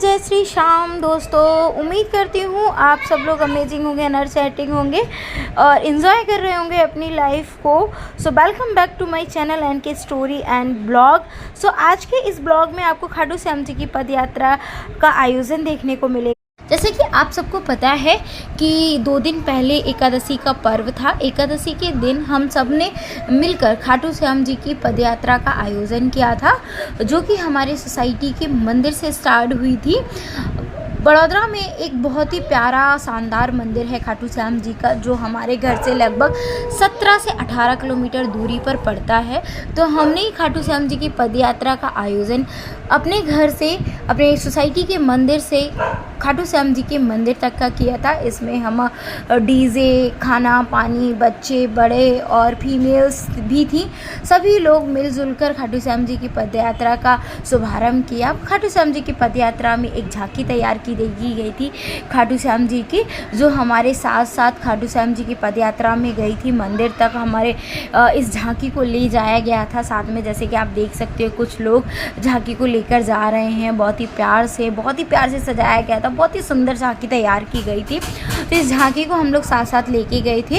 जय श्री श्याम दोस्तों। उम्मीद करती हूँ आप सब लोग अमेजिंग होंगे, एनर्जेटिक होंगे और इन्जॉय कर रहे होंगे अपनी लाइफ को। So welcome back to my channel NK story and blog. So आज के इस ब्लॉग में आपको खाटू श्याम जी की पद यात्रा का आयोजन देखने को मिलेगा। जैसे कि आप सबको पता है कि 2 दिन पहले एकादशी का पर्व था। एकादशी के दिन हम सब ने मिलकर खाटू श्याम जी की पदयात्रा का आयोजन किया था, जो कि हमारे सोसाइटी के मंदिर से स्टार्ट हुई थी। बड़ौदा में एक बहुत ही प्यारा शानदार मंदिर है खाटू श्याम जी का, जो हमारे घर से लगभग 17 से 18 किलोमीटर दूरी पर पड़ता है। तो हमने खाटू श्याम जी की पदयात्रा का आयोजन अपने घर से, अपने सोसाइटी के मंदिर से खाटू श्याम जी के मंदिर तक का किया था। इसमें हम डीजे, खाना पानी, बच्चे, बड़े और फीमेल्स भी थी। सभी लोग मिलजुल कर खाटू श्याम जी की पदयात्रा का शुभारंभ किया। खाटू श्याम जी की पदयात्रा में एक झांकी तैयार की गई थी खाटू श्याम जी की, जो हमारे साथ साथ खाटू श्याम जी की पदयात्रा में गई थी मंदिर तक। हमारे इस झांकी को ले जाया गया था साथ में। जैसे कि आप देख सकते हो कुछ लोग झांकी को लेकर जा रहे हैं। बहुत ही प्यार से सजाया गया था। बहुत ही सुंदर झांकी तैयार की गई थी। तो इस झांकी को हम लोग साथ साथ लेके गए थे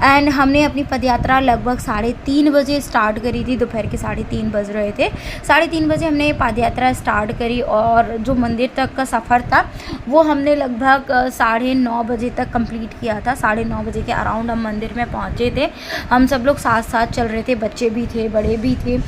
एंड हमने अपनी पदयात्रा लगभग 3:30 बजे स्टार्ट करी थी। दोपहर के 3:30 बज रहे थे। 3:30 बजे हमने पदयात्रा स्टार्ट करी और जो मंदिर तक का सफ़र था वो हमने लगभग 9:30 बजे तक कंप्लीट किया था। 9:30 बजे के अराउंड हम मंदिर में पहुंचे थे। हम सब लोग साथ साथ चल रहे थे। बच्चे भी थे, बड़े भी थे।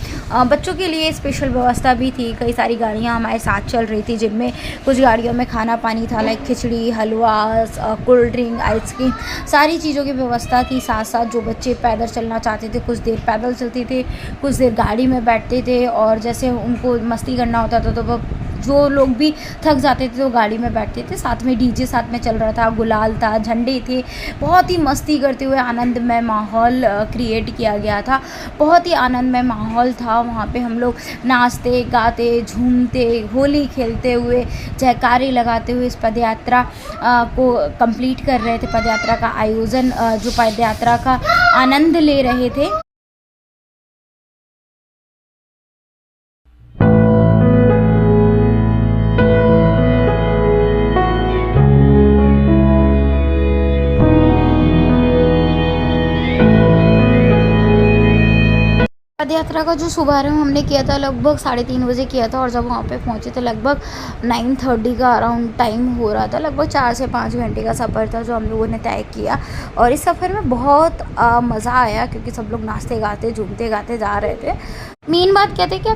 बच्चों के लिए स्पेशल व्यवस्था भी थी। कई सारी गाड़ियां हमारे साथ चल रही थी, जिनमें कुछ गाड़ियों में खाना पानी था, लाइक खिचड़ी, हलवा, कोल्ड ड्रिंक, आइसक्रीम, सारी चीज़ों की व्यवस्था थी। साथ साथ जो बच्चे पैदल चलना चाहते थे कुछ देर पैदल चलते थे, कुछ देर गाड़ी में बैठते थे और जैसे उनको मस्ती करना होता था तो वो जो लोग भी थक जाते थे तो गाड़ी में बैठते थे। साथ में डीजे साथ में चल रहा था, गुलाल था, झंडे थे। बहुत ही मस्ती करते हुए आनंदमय माहौल क्रिएट किया गया था। बहुत ही आनंदमय माहौल था। वहाँ पे हम लोग नाचते गाते झूमते होली खेलते हुए जयकारे लगाते हुए इस पदयात्रा को कंप्लीट कर रहे थे। पदयात्रा का आयोजन, जो पदयात्रा का आनंद ले रहे थे। पदयात्रा का जो शुभारंभ हमने किया था लगभग 3:30 बजे किया था और जब वहाँ पे पहुँचे तो लगभग 9:30 का अराउंड टाइम हो रहा था। लगभग 4 से 5 घंटे का सफ़र था जो हम लोगों ने तय किया और इस सफ़र में बहुत मज़ा आया, क्योंकि सब लोग नाचते गाते झूमते गाते जा रहे थे। मेन बात क्या थी कि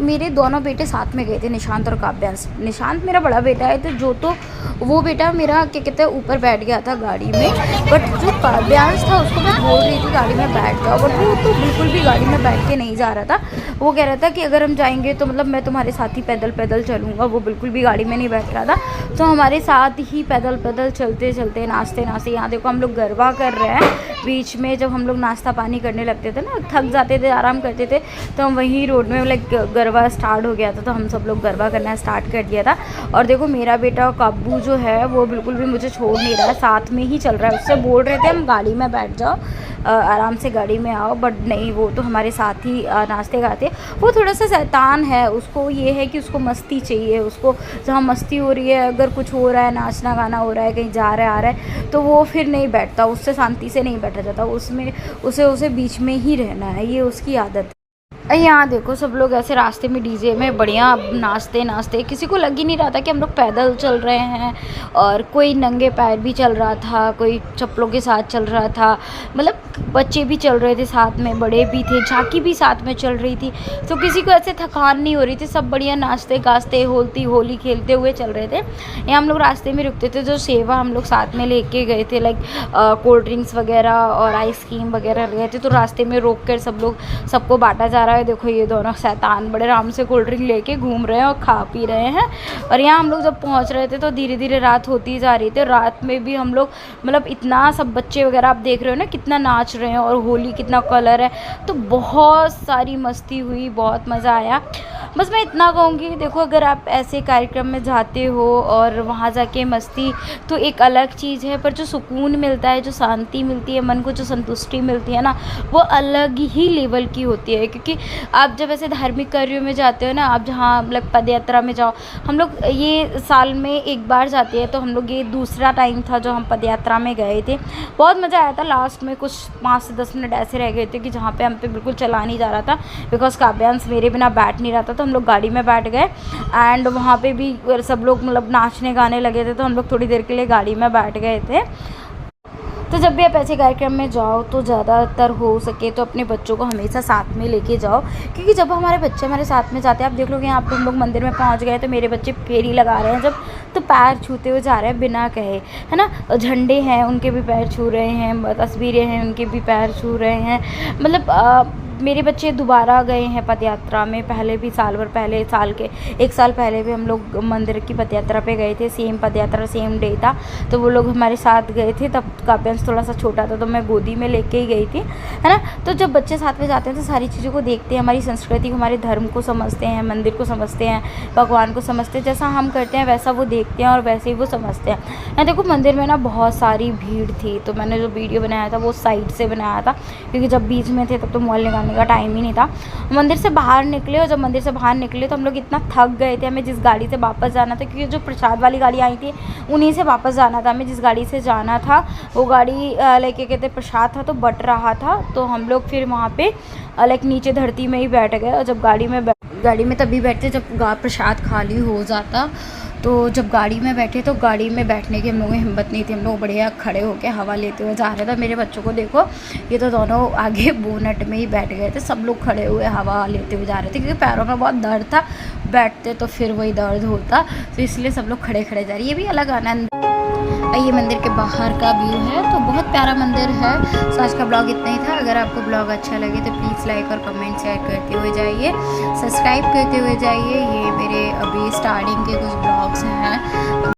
मेरे दोनों बेटे साथ में गए थे, निशांत और काव्यांश। निशांत मेरा बड़ा बेटा है तो वो बेटा मेरा क्या कहते हैं ऊपर बैठ गया था गाड़ी में, बट जो काव्यांश था उसको मैं बोल रही थी गाड़ी में बैठ जाओ, बट वो तो बिल्कुल भी गाड़ी में बैठ के नहीं जा रहा था। वो कह रहा था कि अगर हम जाएंगे तो मतलब मैं तुम्हारे साथ ही पैदल चलूँगा। वो बिल्कुल भी गाड़ी में नहीं बैठ रहा था। तो हमारे साथ ही पैदल चलते चलते नाचते यहाँ देखो हम लोग गरबा कर रहे हैं। बीच में जब हम लोग नाश्ता पानी करने लगते थे ना, थक जाते थे, आराम करते थे, तो हम वहीं रोड में लाइक गरबा स्टार्ट हो गया था, तो हम सब लोग गरबा करना स्टार्ट कर दिया था। और देखो मेरा बेटा काब्बू जो है वो बिल्कुल भी मुझे छोड़ नहीं रहा है, साथ में ही चल रहा है। उससे बोल रहे थे हम गाड़ी में बैठ जाओ, आराम से गाड़ी में आओ, बट नहीं, वो तो हमारे साथ ही नाचते गाते। वो थोड़ा सा शैतान है। उसको ये है कि उसको मस्ती चाहिए। उसको जहाँ मस्ती हो रही है, अगर कुछ हो रहा है, नाचना गाना हो रहा है, कहीं जा रहा है आ रहा है, तो वो फिर नहीं बैठता। उससे शांति से नहीं बैठा जाता। उसमें उसे बीच में ही रहना है, ये उसकी आदत है। यहाँ देखो सब लोग ऐसे रास्ते में डीजे में बढ़िया नाचते किसी को लग ही नहीं रहा था कि हम लोग पैदल चल रहे हैं। और कोई नंगे पैर भी चल रहा था, कोई चप्पलों के साथ चल रहा था, मतलब बच्चे भी चल रहे थे साथ में, बड़े भी थे, झांकी भी साथ में चल रही थी। तो किसी को ऐसे थकान नहीं हो रही थी। सब बढ़िया नाचते गाते होली खेलते हुए चल रहे थे। यहाँ हम लोग रास्ते में रुकते थे, जो सेवा हम लोग साथ में लेके गए थे, लाइक कोल्ड ड्रिंक्स वगैरह और आइसक्रीम वगैरह गए थे, तो रास्ते में रोक कर सबको बांटा जा रहा है। देखो ये दोनों शैतान बड़े आराम से कोल्ड ड्रिंक लेके घूम रहे हैं और खा पी रहे हैं। और यहाँ हम लोग जब पहुँच रहे थे तो धीरे धीरे रात होती जा रही थी। रात में भी हम लोग मतलब इतना सब बच्चे वगैरह आप देख रहे हो ना कितना नाच रहे हैं, और होली कितना कलर है, तो बहुत सारी मस्ती हुई, बहुत मज़ा आया। बस मैं इतना कहूँगी, देखो अगर आप ऐसे कार्यक्रम में जाते हो और वहाँ जाके मस्ती, तो एक अलग चीज़ है, पर जो सुकून मिलता है, जो शांति मिलती है, मन को जो संतुष्टि मिलती है ना, वो अलग ही लेवल की होती है। क्योंकि आप जब ऐसे धार्मिक कार्यों में जाते हो ना, आप जहाँ मतलब पद यात्रा में जाओ, हम लोग ये साल में एक बार जाते हैं, तो हम लोग ये दूसरा टाइम था जो हम पद यात्रा में गए थे। बहुत मज़ा आया था। लास्ट में कुछ 5 से 10 मिनट ऐसे रह गए थे कि जहाँ पे हम पे बिल्कुल चला नहीं जा रहा था, बिकॉज काव्यांश मेरे बिना बैठ नहीं रहा था। तो हम लोग गाड़ी में बैठ गए एंड वहाँ पे भी सब लोग मतलब नाचने गाने लगे थे, तो हम लोग थोड़ी देर के लिए गाड़ी में बैठ गए थे। तो जब भी आप ऐसे कार्यक्रम में जाओ तो ज़्यादातर हो सके तो अपने बच्चों को हमेशा साथ में लेके जाओ, क्योंकि जब हमारे बच्चे हमारे साथ में जाते हैं, आप देख लोगे यहाँ पर हम लोग मंदिर में पहुँच गए तो मेरे बच्चे फेरी लगा रहे हैं जब, तो पैर छूते हुए जा रहे हैं बिना कहे, है ना। झंडे हैं उनके भी पैर छू रहे हैं, तस्वीरें हैं उनके भी पैर छू रहे हैं। मतलब मेरे बच्चे दोबारा गए हैं पद यात्रा में। पहले भी साल भर पहले, एक साल पहले भी हम लोग मंदिर की पद यात्रा पे गए थे। सेम पद यात्रा सेम डे था, तो वो लोग हमारे साथ गए थे। तब काव्यांश थोड़ा सा छोटा था तो मैं गोदी में लेके ही गई थी, है ना। तो जब बच्चे साथ में जाते हैं तो सारी चीज़ों को देखते हैं, हमारी संस्कृति को, हमारे धर्म को समझते हैं, मंदिर को समझते हैं, भगवान को समझते हैं। जैसा हम करते हैं वैसा वो देखते हैं और वैसे ही वो समझते हैं। मैं देखो मंदिर में ना बहुत सारी भीड़ थी, तो मैंने जो वीडियो बनाया था वो साइड से बनाया था, क्योंकि जब बीच में थे तब तो मोबाइल निकालने का टाइम ही नहीं था। मंदिर से बाहर निकले, और जब मंदिर से बाहर निकले तो हम लोग इतना थक गए थे। हमें जिस गाड़ी से वापस जाना था, क्योंकि जो प्रसाद वाली गाड़ी आई थी उन्हीं से वापस जाना था, हमें जिस गाड़ी से जाना था वो गाड़ी लेके कहते प्रसाद था तो बट रहा था। तो हम लोग फिर वहाँ पे लाइक नीचे धरती में ही बैठ गए। और जब गाड़ी में तभी बैठते जब प्रसाद खाली हो जाता। तो जब गाड़ी में बैठे तो गाड़ी में बैठने की हम लोगों की हिम्मत नहीं थी, हम लोग बढ़िया खड़े होकर हवा लेते हुए जा रहे थे। मेरे बच्चों को देखो, ये तो दोनों आगे बोनट में ही बैठ गए थे, सब लोग खड़े हुए हवा लेते हुए जा रहे थे, क्योंकि पैरों में बहुत दर्द था। बैठते तो फिर वही दर्द होता, तो इसलिए सब लोग खड़े खड़े जा रहे। ये भी अलग आनंद। ये मंदिर के बाहर का व्यू है, तो बहुत प्यारा मंदिर है। तो आज का ब्लॉग इतना ही था। अगर आपको ब्लॉग अच्छा लगे तो प्लीज़ लाइक और कमेंट शेयर करते हुए जाइए, सब्सक्राइब करते हुए जाइए। ये मेरे अभी स्टार्टिंग के कुछ ब्लॉग्स हैं।